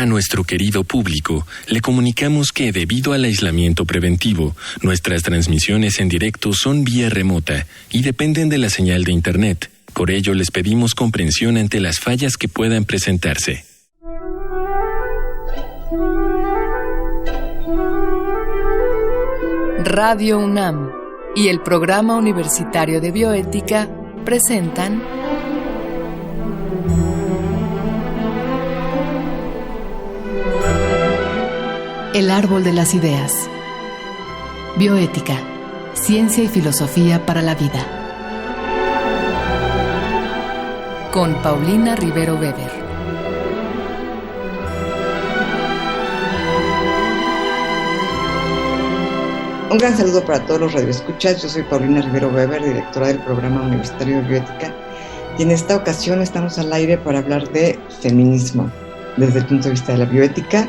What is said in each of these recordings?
A nuestro querido público, le comunicamos que debido al aislamiento preventivo, nuestras transmisiones en directo son vía remota y dependen de la señal de Internet. Por ello, les pedimos comprensión ante las fallas que puedan presentarse. Radio UNAM y el Programa Universitario de Bioética presentan El Árbol de las Ideas. Bioética, ciencia y filosofía para la vida. Con Paulina Rivero Weber. Un gran saludo para todos los radioescuchas. Yo soy Paulina Rivero Weber, directora del Programa Universitario de Bioética, y en esta ocasión estamos al aire para hablar de feminismo desde el punto de vista de la bioética,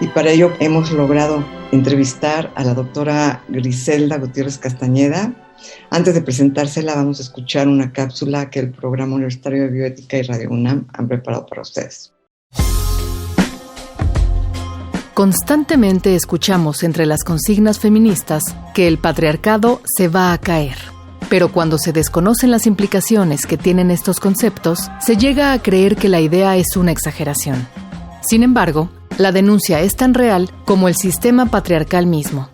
y para ello hemos logrado entrevistar a la doctora Griselda Gutiérrez Castañeda. Antes de presentársela, vamos a escuchar una cápsula que el Programa Universitario de Bioética y Radio UNAM han preparado para ustedes. Constantemente escuchamos entre las consignas feministas que el patriarcado se va a caer. Pero cuando se desconocen las implicaciones que tienen estos conceptos, se llega a creer que la idea es una exageración. Sin embargo, la denuncia es tan real como el sistema patriarcal mismo.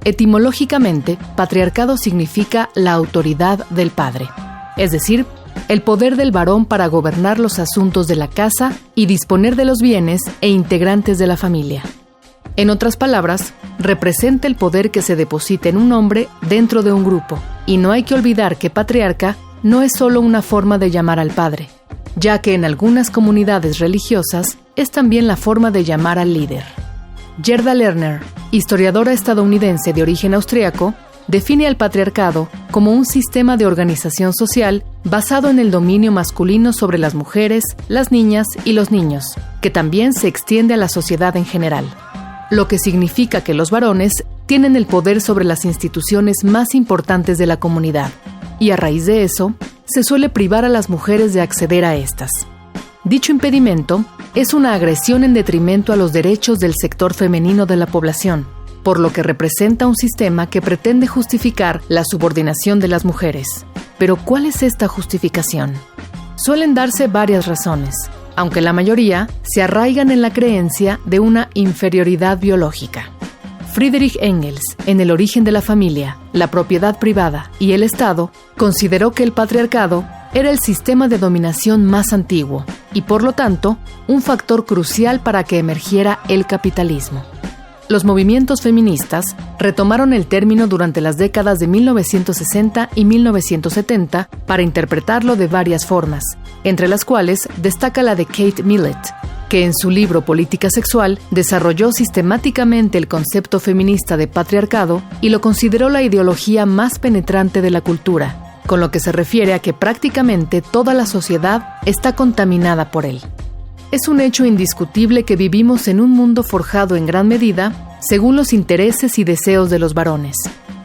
Etimológicamente, patriarcado significa la autoridad del padre, es decir, el poder del varón para gobernar los asuntos de la casa y disponer de los bienes e integrantes de la familia. En otras palabras, representa el poder que se deposita en un hombre dentro de un grupo, y no hay que olvidar que patriarca no es solo una forma de llamar al padre, ya que en algunas comunidades religiosas es también la forma de llamar al líder. Gerda Lerner, historiadora estadounidense de origen austríaco, define al patriarcado como un sistema de organización social basado en el dominio masculino sobre las mujeres, las niñas y los niños, que también se extiende a la sociedad en general. Lo que significa que los varones tienen el poder sobre las instituciones más importantes de la comunidad, y a raíz de eso, se suele privar a las mujeres de acceder a estas. Dicho impedimento es una agresión en detrimento a los derechos del sector femenino de la población, por lo que representa un sistema que pretende justificar la subordinación de las mujeres. Pero, ¿cuál es esta justificación? Suelen darse varias razones, aunque la mayoría se arraigan en la creencia de una inferioridad biológica. Friedrich Engels, en El origen de la familia, la propiedad privada y el Estado, consideró que el patriarcado era el sistema de dominación más antiguo y, por lo tanto, un factor crucial para que emergiera el capitalismo. Los movimientos feministas retomaron el término durante las décadas de 1960 y 1970 para interpretarlo de varias formas, entre las cuales destaca la de Kate Millett, que en su libro Política Sexual desarrolló sistemáticamente el concepto feminista de patriarcado y lo consideró la ideología más penetrante de la cultura, con lo que se refiere a que prácticamente toda la sociedad está contaminada por él. Es un hecho indiscutible que vivimos en un mundo forjado en gran medida según los intereses y deseos de los varones.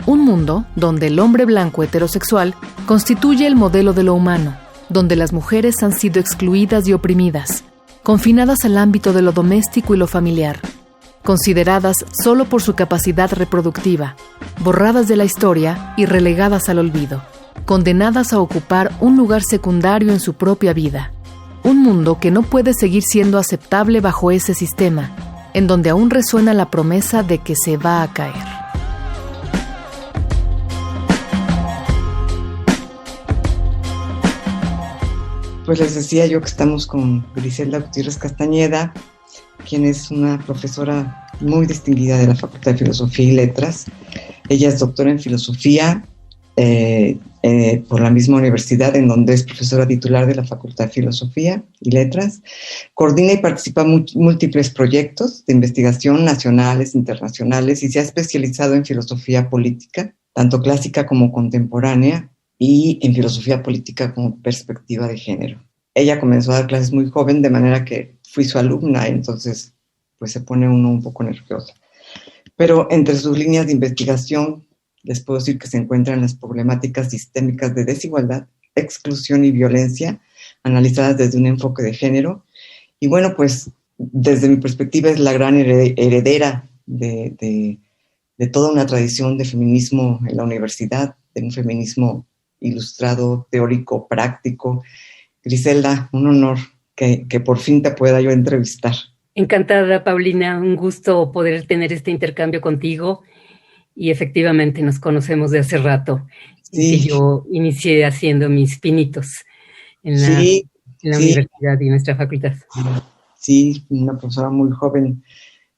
Un mundo donde el hombre blanco heterosexual constituye el modelo de lo humano, donde las mujeres han sido excluidas y oprimidas, confinadas al ámbito de lo doméstico y lo familiar, consideradas solo por su capacidad reproductiva, borradas de la historia y relegadas al olvido, condenadas a ocupar un lugar secundario en su propia vida. Un mundo que no puede seguir siendo aceptable bajo ese sistema, en donde aún resuena la promesa de que se va a caer. Pues les decía yo que estamos con Griselda Gutiérrez Castañeda, quien es una profesora muy distinguida de la Facultad de Filosofía y Letras. Ella es doctora en Filosofía por la misma universidad en donde es profesora titular de la Facultad de Filosofía y Letras. Coordina y participa en múltiples proyectos de investigación nacionales, internacionales, y se ha especializado en filosofía política, tanto clásica como contemporánea, y en filosofía política como perspectiva de género. Ella comenzó a dar clases muy joven, de manera que fui su alumna, entonces pues se pone uno un poco nervioso. Pero entre sus líneas de investigación les puedo decir que se encuentran las problemáticas sistémicas de desigualdad, exclusión y violencia, analizadas desde un enfoque de género. Y bueno, pues desde mi perspectiva, es la gran heredera de toda una tradición de feminismo en la universidad, de un feminismo ilustrado, teórico, práctico. Griselda, un honor que por fin te pueda yo entrevistar. Encantada, Paulina, un gusto poder tener este intercambio contigo y efectivamente nos conocemos de hace rato. Sí. Y yo inicié haciendo mis pinitos en la universidad y en nuestra facultad. Sí, una profesora muy joven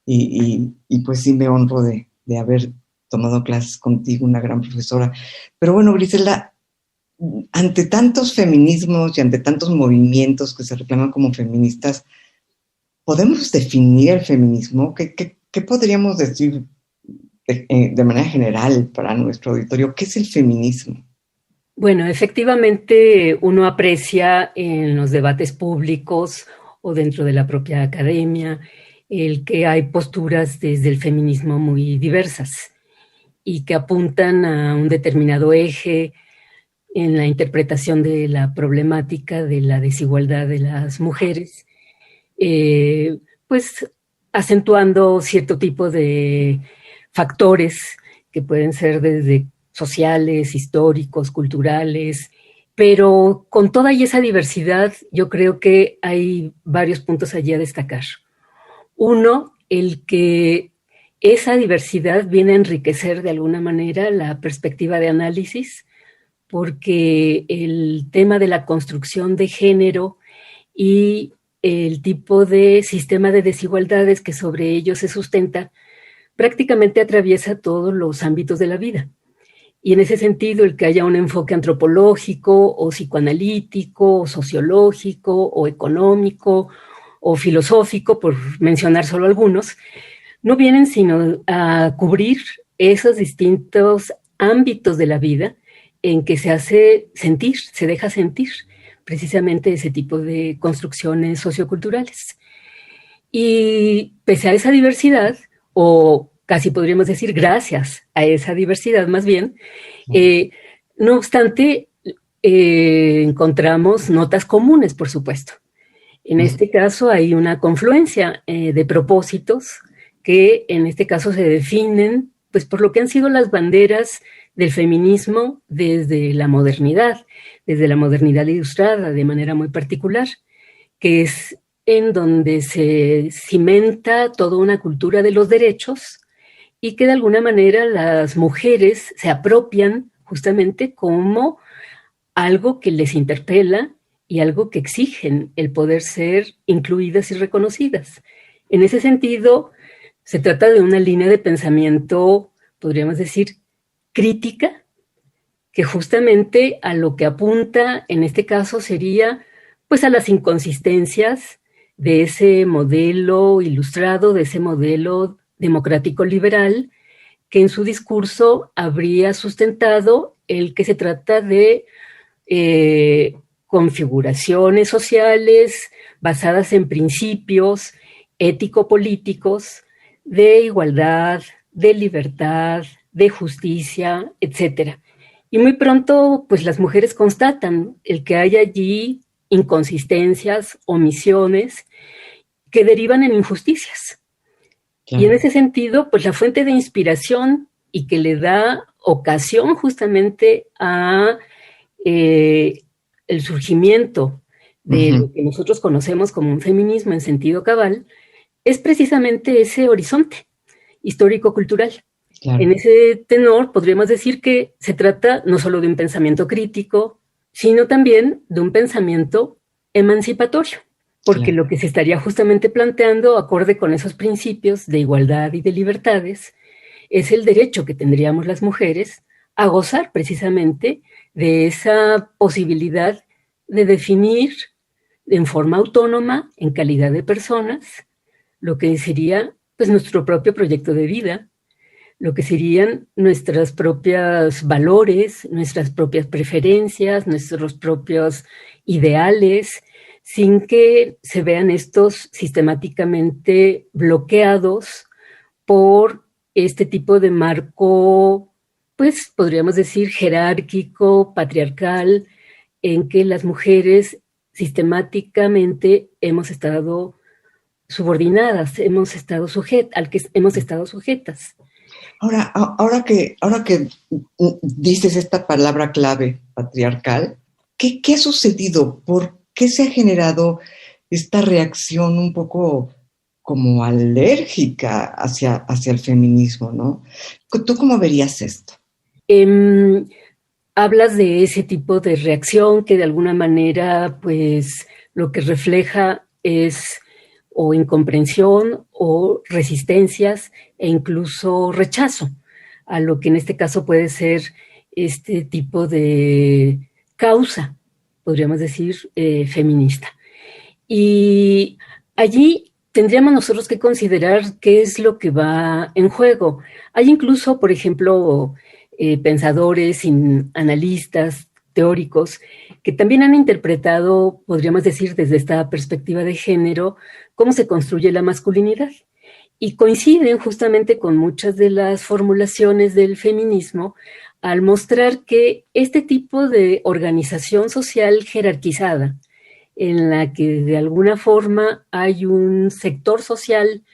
y pues sí me honro de haber tomado clases contigo, una gran profesora. Pero bueno, Griselda, ante tantos feminismos y ante tantos movimientos que se reclaman como feministas, ¿podemos definir el feminismo? ¿Qué podríamos decir de manera general para nuestro auditorio? ¿Qué es el feminismo? Bueno, efectivamente uno aprecia en los debates públicos o dentro de la propia academia el que hay posturas desde el feminismo muy diversas y que apuntan a un determinado eje en la interpretación de la problemática de la desigualdad de las mujeres, pues acentuando cierto tipo de factores que pueden ser desde sociales, históricos, culturales, pero con toda esa diversidad yo creo que hay varios puntos allí a destacar. Uno, el que esa diversidad viene a enriquecer de alguna manera la perspectiva de análisis, porque el tema de la construcción de género y el tipo de sistema de desigualdades que sobre ello se sustenta prácticamente atraviesa todos los ámbitos de la vida. Y en ese sentido, el que haya un enfoque antropológico o psicoanalítico o sociológico o económico o filosófico, por mencionar solo algunos, no vienen sino a cubrir esos distintos ámbitos de la vida en que se hace sentir, se deja sentir precisamente ese tipo de construcciones socioculturales. Y pese a esa diversidad, o casi podríamos decir gracias a esa diversidad más bien, no obstante, encontramos notas comunes, por supuesto. En este caso hay una confluencia de propósitos que en este caso se definen pues, por lo que han sido las banderas del feminismo desde la modernidad ilustrada de manera muy particular, que es en donde se cimenta toda una cultura de los derechos y que de alguna manera las mujeres se apropian justamente como algo que les interpela y algo que exigen el poder ser incluidas y reconocidas. En ese sentido, se trata de una línea de pensamiento, podríamos decir, crítica, que justamente a lo que apunta en este caso sería pues a las inconsistencias de ese modelo ilustrado, de ese modelo democrático liberal, que en su discurso habría sustentado el que se trata de configuraciones sociales basadas en principios ético-políticos de igualdad, de libertad, de justicia, etc. Y muy pronto, pues las mujeres constatan el que hay allí inconsistencias, omisiones, que derivan en injusticias. Claro. Y en ese sentido, pues la fuente de inspiración y que le da ocasión justamente a el surgimiento de lo que nosotros conocemos como un feminismo en sentido cabal, es precisamente ese horizonte histórico-cultural. Claro. En ese tenor podríamos decir que se trata no solo de un pensamiento crítico, sino también de un pensamiento emancipatorio, porque claro, lo que se estaría justamente planteando, acorde con esos principios de igualdad y de libertades, es el derecho que tendríamos las mujeres a gozar precisamente de esa posibilidad de definir en forma autónoma, en calidad de personas, lo que sería pues, nuestro propio proyecto de vida, lo que serían nuestros propios valores, nuestras propias preferencias, nuestros propios ideales, sin que se vean estos sistemáticamente bloqueados por este tipo de marco, pues podríamos decir jerárquico, patriarcal, en que las mujeres sistemáticamente hemos estado subordinadas, al que hemos estado sujetas. Ahora que dices esta palabra clave, patriarcal, ¿qué ha sucedido? ¿Por qué se ha generado esta reacción un poco como alérgica hacia el feminismo, ¿no? ¿Tú cómo verías esto? Hablas de ese tipo de reacción que de alguna manera, pues, lo que refleja es o incomprensión o resistencias e incluso rechazo a lo que en este caso puede ser este tipo de causa, podríamos decir, feminista. Y allí tendríamos nosotros que considerar qué es lo que va en juego. Hay incluso, por ejemplo, pensadores, analistas, teóricos, que también han interpretado, podríamos decir, desde esta perspectiva de género, cómo se construye la masculinidad. Y coinciden justamente con muchas de las formulaciones del feminismo al mostrar que este tipo de organización social jerarquizada, en la que de alguna forma hay un sector social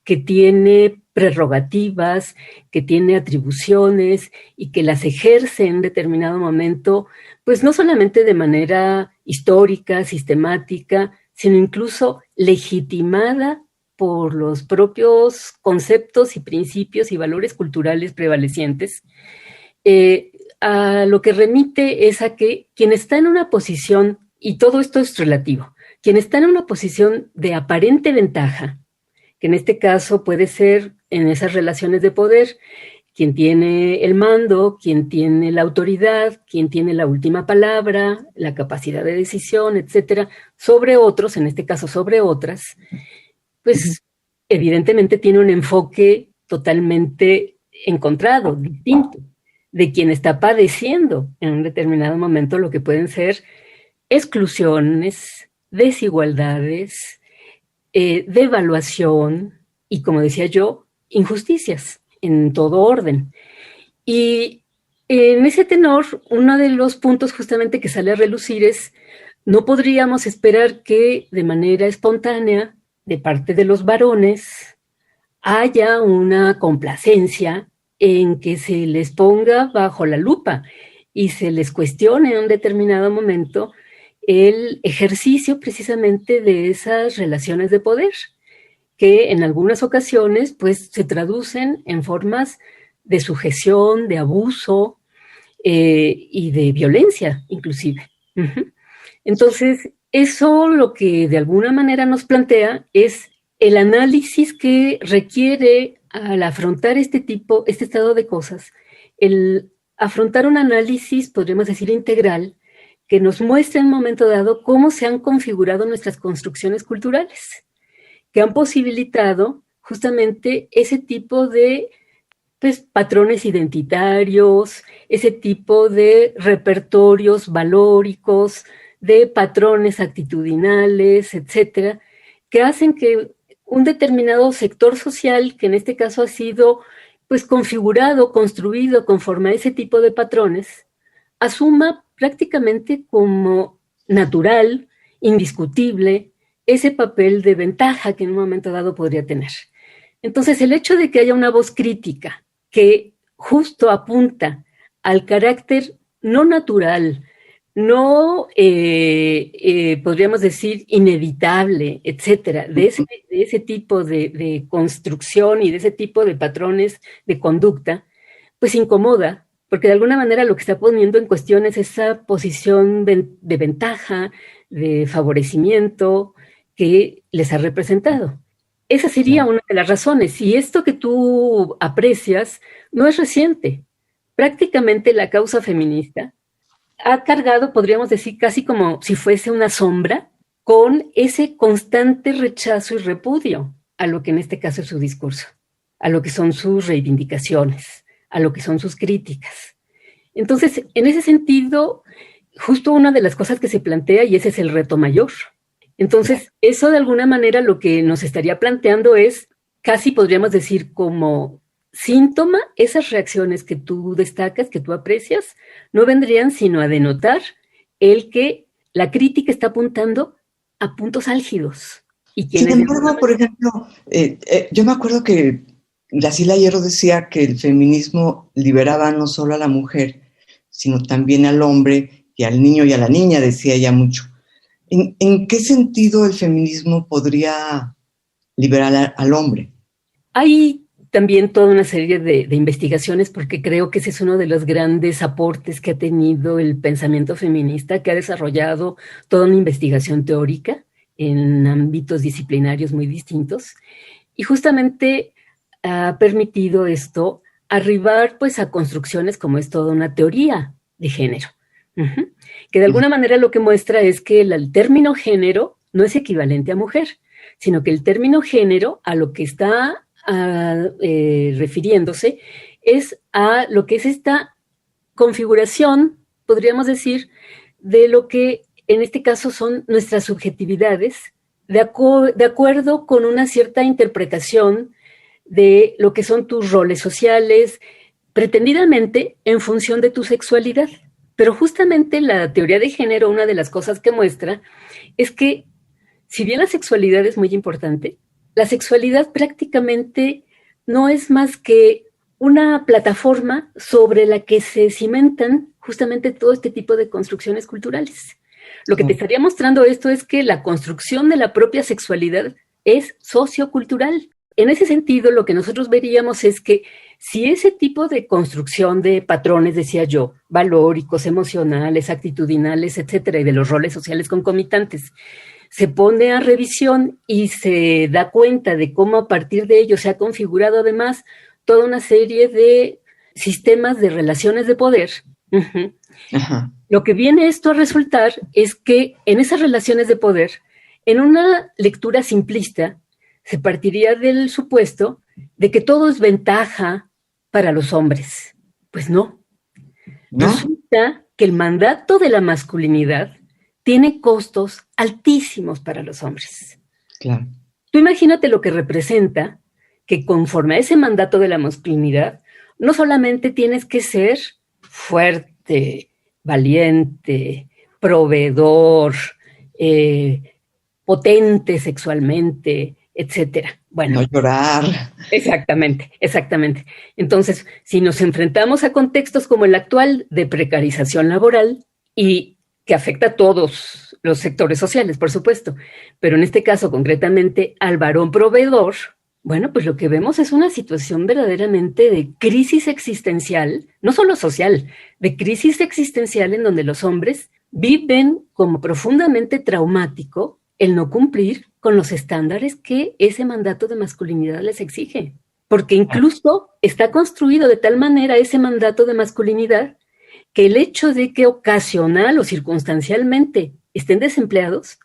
que tiene prerrogativas, que tiene atribuciones y que las ejerce en determinado momento, pues no solamente de manera histórica, sistemática, sino incluso legitimada por los propios conceptos y principios y valores culturales prevalecientes, a lo que remite es a que quien está en una posición, y todo esto es relativo, quien está en una posición de aparente ventaja, que en este caso puede ser en esas relaciones de poder, quien tiene el mando, quien tiene la autoridad, quien tiene la última palabra, la capacidad de decisión, etcétera, sobre otros, en este caso sobre otras, pues evidentemente tiene un enfoque totalmente encontrado, distinto, de quien está padeciendo en un determinado momento lo que pueden ser exclusiones, desigualdades, devaluación y, como decía yo, injusticias en todo orden. Y en ese tenor, uno de los puntos justamente que sale a relucir es, no podríamos esperar que de manera espontánea, de parte de los varones, haya una complacencia en que se les ponga bajo la lupa y se les cuestione en un determinado momento el ejercicio precisamente de esas relaciones de poder, que en algunas ocasiones pues se traducen en formas de sujeción, de abuso y de violencia inclusive. Entonces, eso lo que de alguna manera nos plantea es el análisis que requiere al afrontar este estado de cosas, el afrontar un análisis, podríamos decir, integral, que nos muestre en un momento dado cómo se han configurado nuestras construcciones culturales, que han posibilitado justamente ese tipo de patrones identitarios, ese tipo de repertorios valóricos, de patrones actitudinales, etcétera, que hacen que un determinado sector social, que en este caso ha sido configurado, construido conforme a ese tipo de patrones, asuma prácticamente como natural, indiscutible, ese papel de ventaja que en un momento dado podría tener. Entonces, el hecho de que haya una voz crítica que justo apunta al carácter no natural, no, podríamos decir, inevitable, etcétera, de ese tipo de construcción y de ese tipo de patrones de conducta, pues incomoda, porque de alguna manera lo que está poniendo en cuestión es esa posición de ventaja, de favorecimiento que les ha representado. Esa sería una de las razones. Y esto que tú aprecias no es reciente. Prácticamente la causa feminista ha cargado, podríamos decir, casi como si fuese una sombra, con ese constante rechazo y repudio a lo que en este caso es su discurso, a lo que son sus reivindicaciones, a lo que son sus críticas. Entonces, en ese sentido, justo una de las cosas que se plantea, y ese es el reto mayor. Entonces, eso de alguna manera lo que nos estaría planteando es, casi podríamos decir como síntoma, esas reacciones que tú destacas, que tú aprecias, no vendrían sino a denotar el que la crítica está apuntando a puntos álgidos, Y Sin embargo, por ejemplo, yo me acuerdo que Graciela Hierro decía que el feminismo liberaba no solo a la mujer, sino también al hombre y al niño y a la niña, decía ella mucho. ¿En qué sentido el feminismo podría liberar al hombre? Hay también toda una serie de investigaciones, porque creo que ese es uno de los grandes aportes que ha tenido el pensamiento feminista, que ha desarrollado toda una investigación teórica en ámbitos disciplinarios muy distintos, y justamente ha permitido esto arribar pues a construcciones como es toda una teoría de género, que de alguna manera lo que muestra es que el término género no es equivalente a mujer, sino que el término género a lo que está refiriéndose es a lo que es esta configuración, podríamos decir, de lo que en este caso son nuestras subjetividades, de acuerdo con una cierta interpretación de lo que son tus roles sociales, pretendidamente en función de tu sexualidad. Pero justamente la teoría de género, una de las cosas que muestra es que, si bien la sexualidad es muy importante, la sexualidad prácticamente no es más que una plataforma sobre la que se cimentan justamente todo este tipo de construcciones culturales. Lo que te estaría mostrando esto es que la construcción de la propia sexualidad es sociocultural. En ese sentido, lo que nosotros veríamos es que si ese tipo de construcción de patrones, decía yo, valóricos, emocionales, actitudinales, etcétera, y de los roles sociales concomitantes, se pone a revisión y se da cuenta de cómo a partir de ello se ha configurado además toda una serie de sistemas de relaciones de poder. Lo que viene esto a resultar es que en esas relaciones de poder, en una lectura simplista, se partiría del supuesto de que todo es ventaja para los hombres. Pues no. Resulta que el mandato de la masculinidad tiene costos altísimos para los hombres. Claro. Tú imagínate lo que representa que conforme a ese mandato de la masculinidad, no solamente tienes que ser fuerte, valiente, proveedor, potente sexualmente, etcétera. Bueno, no llorar. Exactamente. Entonces, si nos enfrentamos a contextos como el actual de precarización laboral y que afecta a todos los sectores sociales, por supuesto, pero en este caso concretamente al varón proveedor, bueno, pues lo que vemos es una situación verdaderamente de crisis existencial, no solo social, de crisis existencial en donde los hombres viven como profundamente traumático el no cumplir con los estándares que ese mandato de masculinidad les exige. Porque incluso está construido de tal manera ese mandato de masculinidad que el hecho de que ocasional o circunstancialmente estén desempleados,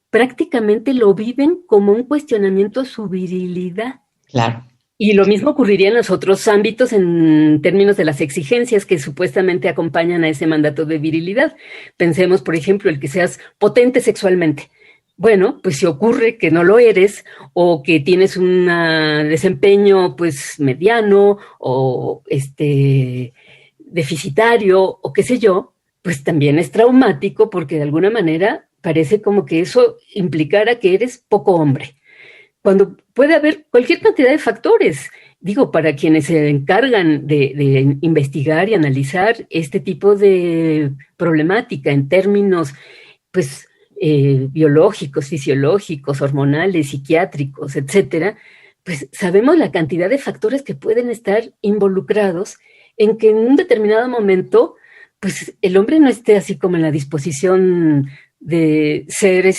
prácticamente lo viven como un cuestionamiento a su virilidad. Claro. Y lo mismo ocurriría en los otros ámbitos en términos de las exigencias que supuestamente acompañan a ese mandato de virilidad. Pensemos, por ejemplo, el que seas potente sexualmente. Bueno, pues si ocurre que no lo eres o que tienes un desempeño pues mediano o deficitario o qué sé yo, pues también es traumático porque de alguna manera parece como que eso implicara que eres poco hombre. Cuando puede haber cualquier cantidad de factores, digo, para quienes se encargan de investigar y analizar este tipo de problemática en términos, pues, biológicos, fisiológicos, hormonales, psiquiátricos, etcétera, pues sabemos la cantidad de factores que pueden estar involucrados en que en un determinado momento, pues el hombre no esté así como en la disposición de ser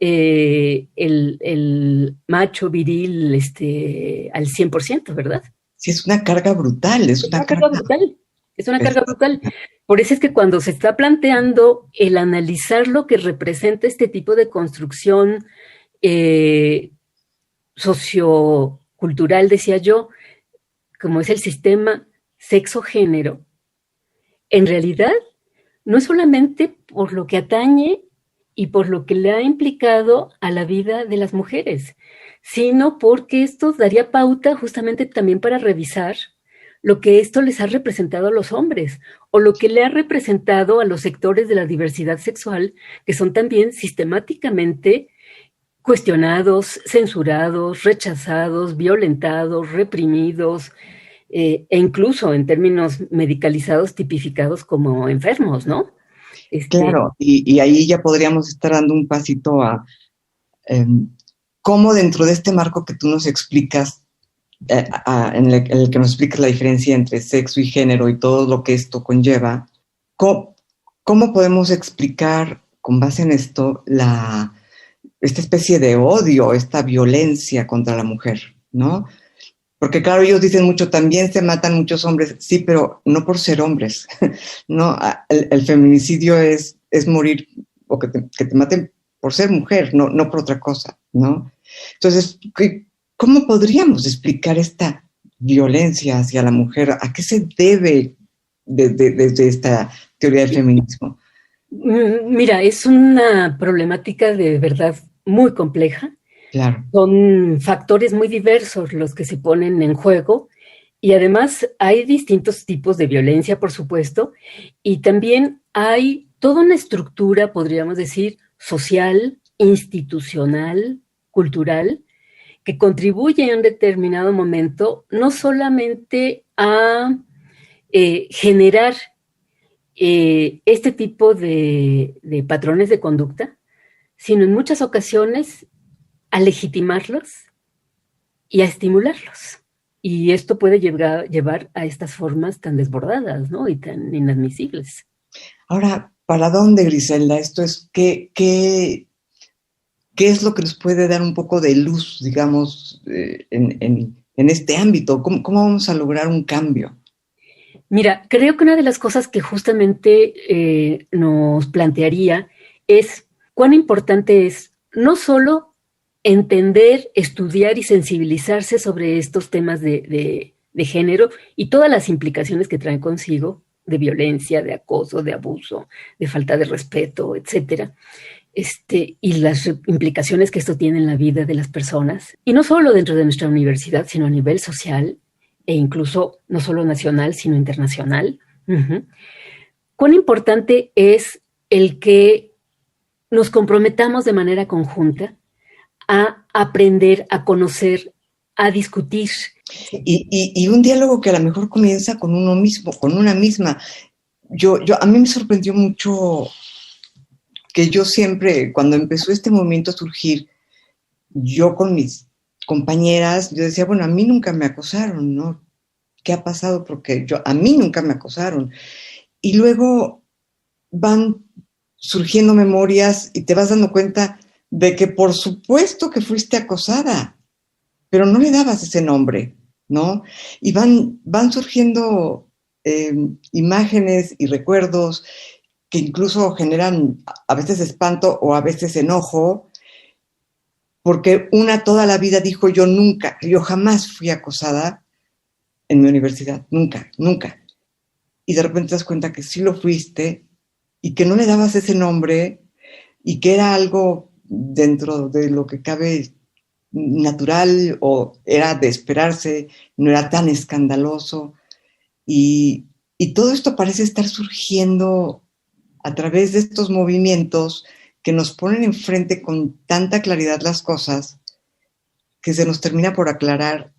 el macho viril al 100%, ¿verdad? Sí, es una carga brutal. Es una carga brutal. Es una carga brutal. Por eso es que cuando se está planteando el analizar lo que representa este tipo de construcción sociocultural, decía yo, como es el sistema sexo-género, en realidad no es solamente por lo que atañe y por lo que le ha implicado a la vida de las mujeres, sino porque esto daría pauta justamente también para revisar lo que esto les ha representado a los hombres o lo que le ha representado a los sectores de la diversidad sexual, que son también sistemáticamente cuestionados, censurados, rechazados, violentados, reprimidos, e incluso en términos medicalizados tipificados como enfermos, ¿no? Claro, y ahí ya podríamos estar dando un pasito a cómo dentro de este marco que tú nos explicas, en el que nos explicas la diferencia entre sexo y género y todo lo que esto conlleva, ¿cómo podemos explicar con base en esto esta especie de odio, esta violencia contra la mujer, ¿no? Porque claro, ellos dicen mucho, también se matan muchos hombres, sí, pero no por ser hombres, ¿no? El feminicidio es morir, o que te maten por ser mujer, no por otra cosa, ¿no? Entonces, ¿cómo podríamos explicar esta violencia hacia la mujer? ¿A qué se debe desde esta teoría del feminismo? Mira, es una problemática de verdad muy compleja. Claro. Son factores muy diversos los que se ponen en juego y además hay distintos tipos de violencia, por supuesto, y también hay toda una estructura, podríamos decir, social, institucional, cultural, que contribuye en un determinado momento no solamente a generar este tipo de patrones de conducta, sino en muchas ocasiones a legitimarlos y a estimularlos. Y esto puede llevar a estas formas tan desbordadas, ¿no? Y tan inadmisibles. Ahora, ¿para dónde, Griselda? Esto es, ¿qué es lo que nos puede dar un poco de luz, digamos, en este ámbito? ¿Cómo vamos a lograr un cambio? Mira, creo que una de las cosas que justamente nos plantearía es cuán importante es no solo entender, estudiar y sensibilizarse sobre estos temas de género y todas las implicaciones que traen consigo de violencia, de acoso, de abuso, de falta de respeto, etcétera, y las implicaciones que esto tiene en la vida de las personas, y no solo dentro de nuestra universidad, sino a nivel social e incluso no solo nacional, sino internacional. Cuán importante es el que nos comprometamos de manera conjunta a aprender, a conocer, a discutir. Y un diálogo que a lo mejor comienza con uno mismo, con una misma. A mí me sorprendió mucho que yo siempre, cuando empezó este movimiento a surgir, yo con mis compañeras, yo decía, bueno, a mí nunca me acosaron, ¿no? ¿Qué ha pasado? Porque a mí nunca me acosaron. Y luego van surgiendo memorias y te vas dando cuenta de que por supuesto que fuiste acosada, pero no le dabas ese nombre, ¿no? Y van surgiendo imágenes y recuerdos que incluso generan a veces espanto o a veces enojo, porque una toda la vida dijo yo jamás fui acosada en mi universidad, nunca. Y de repente te das cuenta que sí lo fuiste y que no le dabas ese nombre y que era algo dentro de lo que cabe natural o era de esperarse, no era tan escandaloso. Y todo esto parece estar surgiendo a través de estos movimientos que nos ponen enfrente con tanta claridad las cosas que se nos termina por aclarar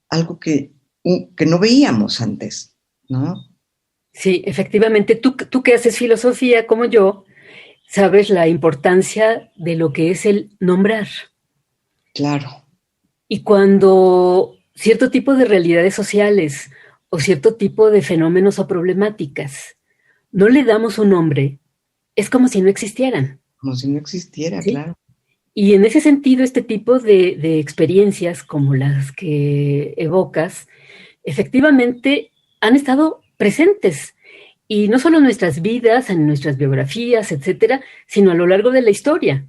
algo que no veíamos antes, ¿no? Sí, efectivamente. Tú que haces filosofía como yo, sabes la importancia de lo que es el nombrar. Claro. Y cuando cierto tipo de realidades sociales o cierto tipo de fenómenos o problemáticas no le damos un nombre, es como si no existieran. Como si no existiera, ¿sí? Claro. Y en ese sentido, este tipo de experiencias como las que evocas, efectivamente han estado presentes. Y no solo en nuestras vidas, en nuestras biografías, etcétera, sino a lo largo de la historia.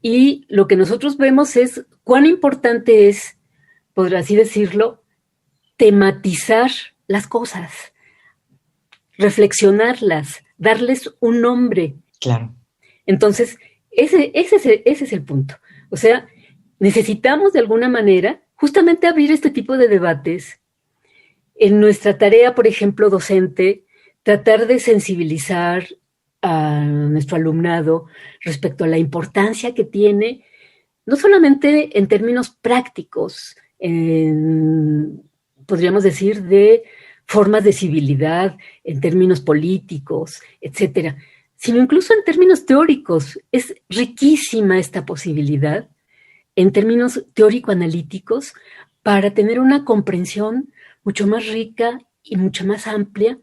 Y lo que nosotros vemos es cuán importante es, por así decirlo, tematizar las cosas, reflexionarlas, darles un nombre. Claro. Entonces, ese es el punto. O sea, necesitamos de alguna manera justamente abrir este tipo de debates. En nuestra tarea, por ejemplo, docente, tratar de sensibilizar a nuestro alumnado respecto a la importancia que tiene no solamente en términos prácticos, podríamos decir, de formas de civilidad, en términos políticos, etcétera, sino incluso en términos teóricos. Es riquísima esta posibilidad, en términos teórico-analíticos, para tener una comprensión mucho más rica y mucho más amplia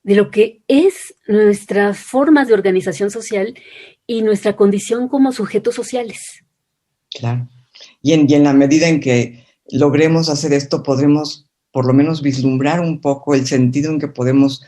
de lo que es nuestras formas de organización social y nuestra condición como sujetos sociales. Claro. Y en la medida en que logremos hacer esto, podremos por lo menos vislumbrar un poco el sentido en que podemos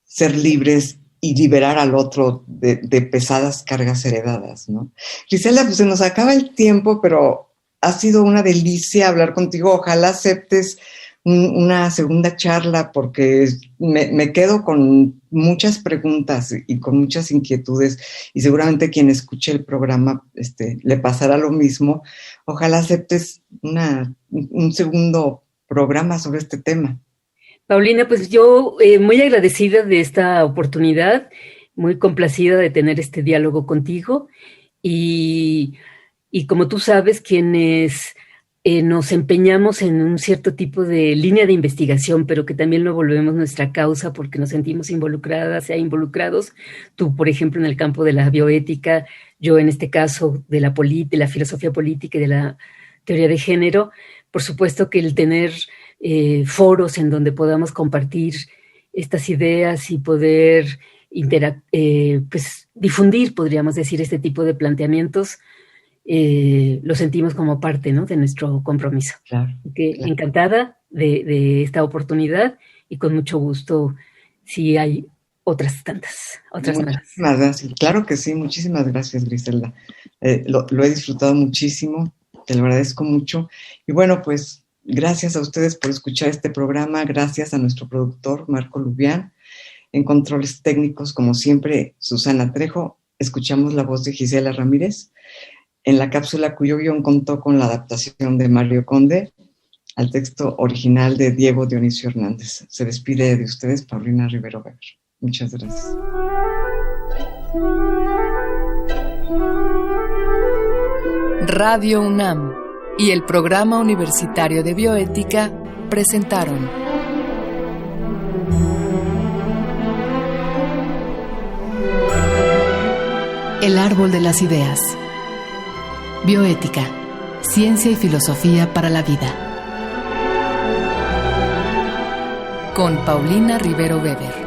ser libres y liberar al otro de pesadas cargas heredadas, ¿no? Griselda, pues se nos acaba el tiempo, pero ha sido una delicia hablar contigo. Ojalá aceptes una segunda charla, porque me quedo con muchas preguntas y con muchas inquietudes, y seguramente quien escuche el programa le pasará lo mismo. Ojalá aceptes un segundo programa sobre este tema. Paulina, pues yo muy agradecida de esta oportunidad, muy complacida de tener este diálogo contigo, y como tú sabes, quienes nos empeñamos en un cierto tipo de línea de investigación, pero que también lo volvemos nuestra causa porque nos sentimos involucradas e involucrados. Tú, por ejemplo, en el campo de la bioética, yo en este caso de la filosofía política y de la teoría de género. Por supuesto que el tener foros en donde podamos compartir estas ideas y poder pues difundir, podríamos decir, este tipo de planteamientos, lo sentimos como parte, ¿no?, de nuestro compromiso. Claro. Encantada de esta oportunidad, y con mucho gusto si hay otras tantas, otras más. Muchísimas gracias. Claro que sí, muchísimas gracias, Griselda. Lo he disfrutado muchísimo, te lo agradezco mucho. Y bueno, pues gracias a ustedes por escuchar este programa, gracias a nuestro productor Marco Lubián, en controles técnicos, como siempre, Susana Trejo. Escuchamos la voz de Gisela Ramírez en la cápsula cuyo guión contó con la adaptación de Mario Conde al texto original de Diego Dionisio Hernández. Se despide de ustedes Paulina Rivero Weber. Muchas gracias. Radio UNAM y el Programa Universitario de Bioética presentaron El Árbol de las Ideas. Bioética, ciencia y filosofía para la vida. Con Paulina Rivero Weber.